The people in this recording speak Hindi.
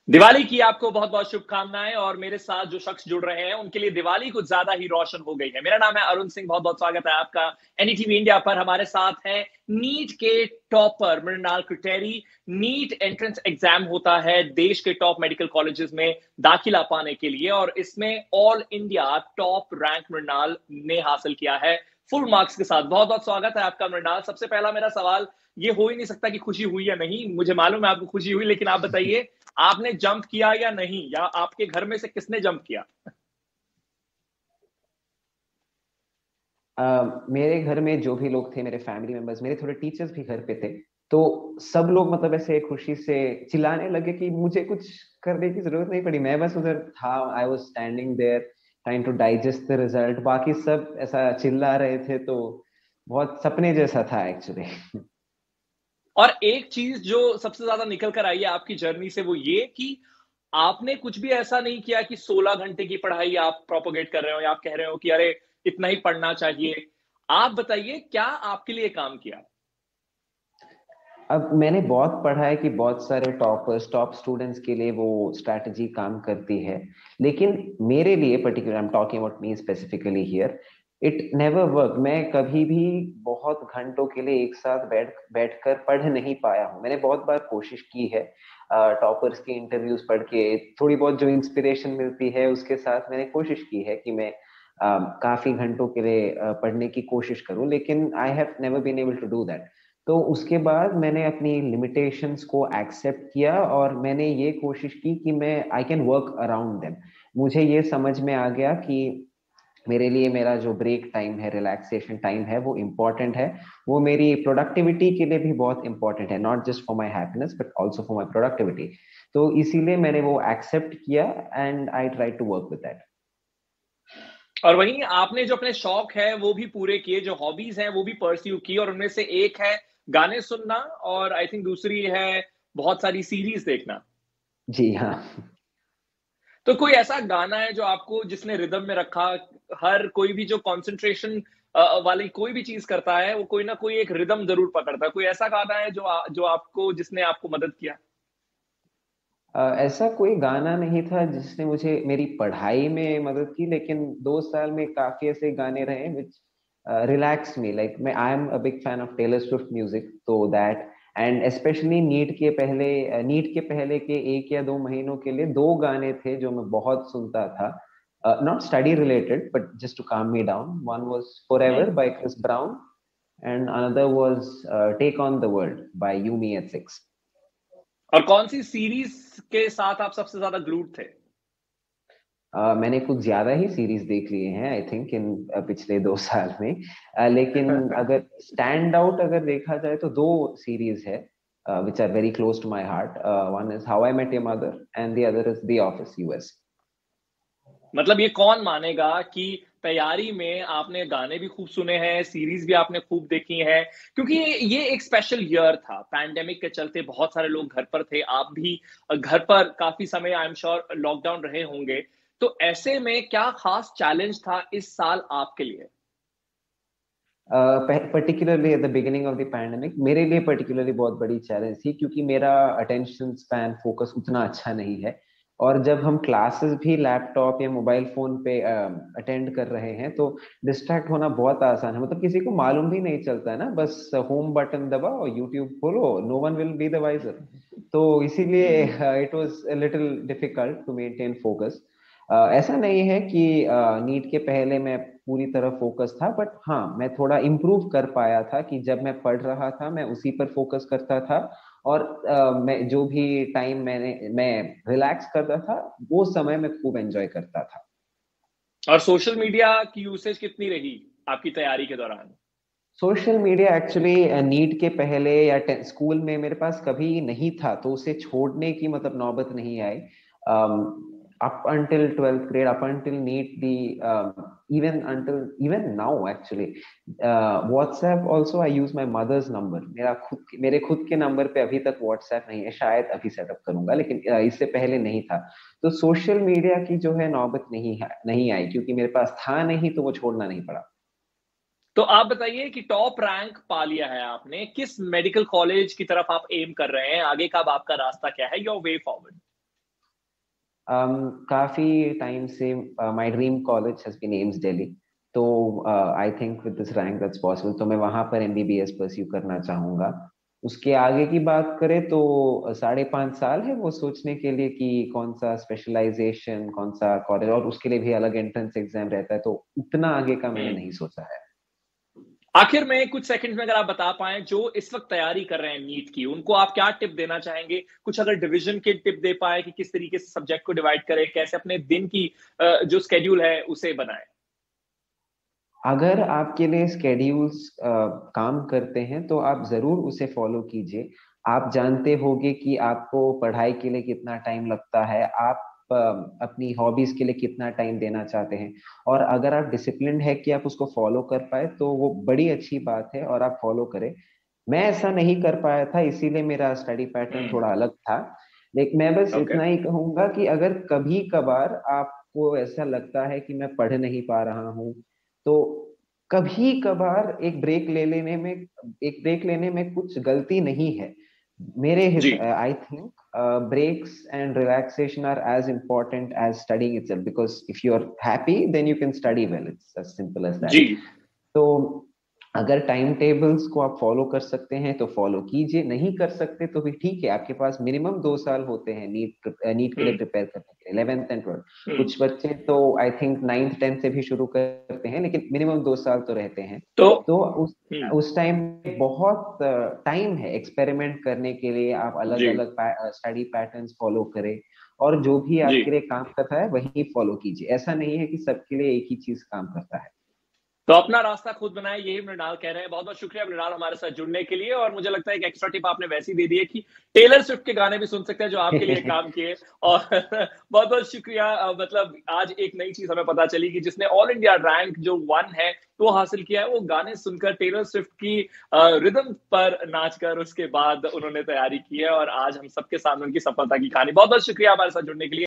दिवाली की आपको बहुत-बहुत शुभकामनाएँ और मेरे साथ जो शख्स जुड़ रहे हैं, उनके लिए दिवाली कुछ ज़्यादा ही रोशन हो गई है। मेरा नाम है अरुण सिंह, बहुत-बहुत स्वागत है आपका एनडीटीवी इंडिया पर। हमारे साथ हैं नीट के topper Mrinal Kateri. NEET entrance exam होता है देश के टॉप मेडिकल कॉलेजेस में दाखिला पाने के लिए और इसमें all India top rank Mrinal ने हासिल किया है, फुल मार्क्स के साथ। बहुत-बहुत स्वागत है आपका मृणाल। सबसे पहला मेरा सवाल ये हो ही नहीं सकता कि खुशी हुई या नहीं, मुझे मालूम है आपको खुशी हुई, लेकिन आप बताइए आपने जंप किया या नहीं, या आपके घर में से किसने जंप किया? मेरे घर में जो भी लोग थे, मेरे फैमिली मेंबर्स, मेरे थोड़े टीचर्स भी घर पे थे, तो सब लोग मतलब ऐसे खुशी से चिल्लाने लगे कि मुझे कुछ करने की जरूरत नहीं पड़ी। मैं बस उधर था, I was standing there trying to digest the result. बाकी सब ऐसा चिल्ला रहे थे, तो बहुत सपने जैसा था एक्चुअली। और एक चीज जो सबसे ज्यादा निकल कर आई है आपकी जर्नी से वो ये कि आपने कुछ भी ऐसा नहीं किया कि 16 घंटे की पढ़ाई आप प्रोपोगेट कर रहे हो या आप कह रहे हो कि अरे इतना ही पढ़ना चाहिए। आप बताइए क्या आपके लिए काम किया? अब मैंने बहुत पढ़ा है कि बहुत सारे टॉपर्स, टॉप स्टूडेंट्स के लिए वो स्ट्रैटेजी काम करती है, लेकिन मेरे लिए particular, I am talking about me specifically here, it never work. मैं कभी भी बहुत घंटों के लिए एक साथ बैठकर पढ़ नहीं पाया हूँ। मैंने बहुत बार कोशिश की है, टॉपर्स के इंटरव्यूज पढ़ के थोड़ी बहुत जो इंस्पिरेशन मिलती है उसके साथ मैंने कोशिश की है कि मैं काफी घंटों के लिए पढ़ने की कोशिश करूं, लेकिन I have never been able to do that. तो उसके बाद मैंने अपनी लिमिटेशंस को एक्सेप्ट किया और मैंने ये कोशिश की कि मैं I can work around them. मुझे ये समझ में आ गया कि मेरे लिए मेरा जो ब्रेक टाइम है, रिलैक्सेशन टाइम है, वो इम्पोर्टेंट है। वो मेरी प्रोडक्टिविटी के लिए भी बहुत इंपॉर्टेंट है, not just for my happiness but also for my productivity. तो इसीलिए मैंने वो एक्सेप्ट किया and I try to work with that. और वहीं आपने जो अपने शौक है वो भी पूरे किए, जो हॉबीज हैं वो भी परस्यू की, और उनमें से एक है गाने सुनना और आई थिंक दूसरी है बहुत सारी सीरीज देखना। जी हाँ। तो कोई ऐसा गाना है जो आपको जिसने रिदम में रखा? हर कोई भी जो कंसंट्रेशन वाली कोई भी चीज करता है वो कोई ना कोई एक रिदम जरूर पकड़ता है। कोई ऐसा गाना है जो आपको जिसने आपको मदद किया? ऐसा कोई गाना नहीं था जिसने मुझे मेरी पढ़ाई में मदद की, लेकिन 2 साल में काफी ऐसे गाने रहे विच रिलैक्स मी। लाइक मैं I am a big fan of Taylor Swift music, तो दैट एंड स्पेशली नीट के पहले के 1 या 2 महीनों के लिए 2 गाने थे जो मैं बहुत सुनता था, not study related but just to calm me down. One was forever by Chris Brown and another was take on the world by you me at six. और कौन सी सीरीज के साथ आप सबसे ज्यादा ग्लूड थे? मैंने कुछ ज्यादा ही सीरीज देख लिए हैं आई थिंक इन पिछले 2 साल में। लेकिन अगर स्टैंड आउट अगर देखा जाए तो 2 सीरीज है which are very close to my heart. One is how I met your mother and the other is the office US. मतलब ये कौन मानेगा कि तैयारी में आपने गाने भी खूब सुने हैं, सीरीज भी आपने खूब देखी है, क्योंकि ये एक स्पेशल ईयर था। पैंडेमिक के चलते बहुत सारे लोग घर पर थे, आप भी घर पर काफी समय आई एम श्योर लॉकडाउन रहे होंगे। तो ऐसे में क्या खास चैलेंज था इस साल आपके लिए? Particularly at the beginning of the pandemic मेरे लिए पर्टिकुलरली बहुत बड़ी चैलेंज थी, क्योंकि मेरा अटेंशन स्पैन, फोकस उतना अच्छा नहीं है। और जब हम क्लासेस भी लैपटॉप या मोबाइल फोन पे अटेंड कर रहे हैं तो डिस्ट्रैक्ट होना बहुत आसान है। मतलब किसी को मालूम भी नहीं चलता है ना, बस होम बटन दबाओ, यूट्यूब खोलो, no one will be the wiser. तो इसीलिए it was a little difficult to maintain focus. ऐसा नहीं है कि नीट के पहले मैं पूरी तरह फोकस था, बट हाँ मैं थोड़ा इम्प्रूव कर पाया था कि जब मैं पढ़ रहा था मैं उसी पर फोकस करता था। और मैं जो भी टाइम मैं रिलैक्स करता था वो समय मैं खूब एंजॉय करता था। और सोशल मीडिया की यूसेज कितनी रही आपकी तैयारी के दौरान? सोशल मीडिया एक्चुअली नीट के पहले या स्कूल में मेरे पास कभी नहीं था, तो उसे छोड़ने की मतलब नौबत नहीं आई। up until 12th grade, up until NEET, even now actually, WhatsApp also I use my mother's number। मेरे खुद के नंबर पे अभी तक WhatsApp नहीं है, शायद अभी सेटअप करूंगा, लेकिन इससे पहले नहीं था। तो सोशल मीडिया की जो है नौबत नहीं आई, क्योंकि मेरे पास था नहीं तो वो छोड़ना नहीं पड़ा। तो आप बताइए कि टॉप रैंक पा लिया है आपने, किस मेडिकल कॉलेज की तरफ आप एम कर रहे हैं? आगे का अब आपका रास्ता क्या है, योर वे फॉरवर्ड? काफी टाइम से my dream college has been AIIMS Delhi, तो I think with this rank that's possible, तो मैं वहां पर एमबीबीएस परस्यू करना चाहूंगा। उसके आगे की बात करें तो 5.5 साल है वो सोचने के लिए कि कौन सा स्पेशलाइजेशन, कौन सा कॉलेज, और उसके लिए भी अलग एंट्रेंस एग्जाम रहता है, तो उतना आगे का मैंने नहीं सोचा है। आखिर में कुछ सेकंड्स में अगर आप बता पाएं, जो इस वक्त तैयारी कर रहे हैं नीट की, उनको आप क्या टिप देना चाहेंगे? कुछ अगर डिवीजन के टिप दे पाए कि किस तरीके से सब्जेक्ट को डिवाइड करें, कैसे अपने दिन की जो स्केड्यूल है उसे बनाएं। अगर आपके लिए स्केड्यूल्स काम करते हैं तो आप जरूर उसे फॉलो कीजिए। आप जानते होंगे कि आपको पढ़ाई के लिए कितना टाइम लगता है, आप अपनी हॉबीज के लिए कितना टाइम देना चाहते हैं, और अगर आप डिसिप्लिन है कि आप उसको फॉलो कर पाए तो वो बड़ी अच्छी बात है, और आप फॉलो करें। मैं ऐसा नहीं कर पाया था, इसीलिए मेरा स्टडी पैटर्न थोड़ा अलग था। लेकिन मैं बस ओके। इतना ही कहूंगा कि अगर कभी कभार आपको ऐसा लगता है कि मैं पढ़ नहीं पा रहा हूँ, तो कभी कभार एक ब्रेक लेने में कुछ गलती नहीं है। मेरे जी। I think breaks and relaxation are as important as studying itself, because if you are happy then you can study well, it's as simple as that. जी। तो अगर टाइम टेबल्स को आप फॉलो कर सकते हैं तो फॉलो कीजिए, नहीं कर सकते तो भी ठीक है, आपके पास मिनिमम 2 साल होते हैं नीट के लिए हम्म। प्रिपेयर करने के लिए, 11th एंड 12th। हम्म। कुछ बच्चे तो आई थिंक 9th 10th से भी शुरू करते हैं, लेकिन मिनिमम 2 साल तो रहते हैं। तो तो उस टाइम बहुत टाइम है एक्सपेरिमेंट करने के लिए, आप अलग जी। अलग स्टडी पैटर्न्स फॉलो करें, और जो भी जी। आपके लिए काम करता है वही फॉलो कीजिए। ऐसा नहीं है कि सबके लिए एक ही चीज काम करता है। तो अपना रास्ता खुद बनाए, यही मृणाल कह रहे हैं। बहुत बहुत शुक्रिया मृणाल हमारे साथ जुड़ने के लिए। और मुझे लगता है एक एक्स्ट्रा टिप आपने वैसी दे दी है कि टेलर स्विफ्ट के गाने भी सुन सकते हैं जो आपके लिए काम किए। और बहुत बहुत शुक्रिया। मतलब आज एक नई चीज हमें पता चली कि जिसने ऑल इंडिया रैंक जो 1 है वो हासिल किया है, वो गाने सुनकर टेलर स्विफ्ट की रिदम पर नाचकर उसके बाद उन्होंने तैयारी की है, और आज हम सबके सामने उनकी सफलता की कहानी। बहुत बहुत शुक्रिया हमारे साथ जुड़ने के लिए।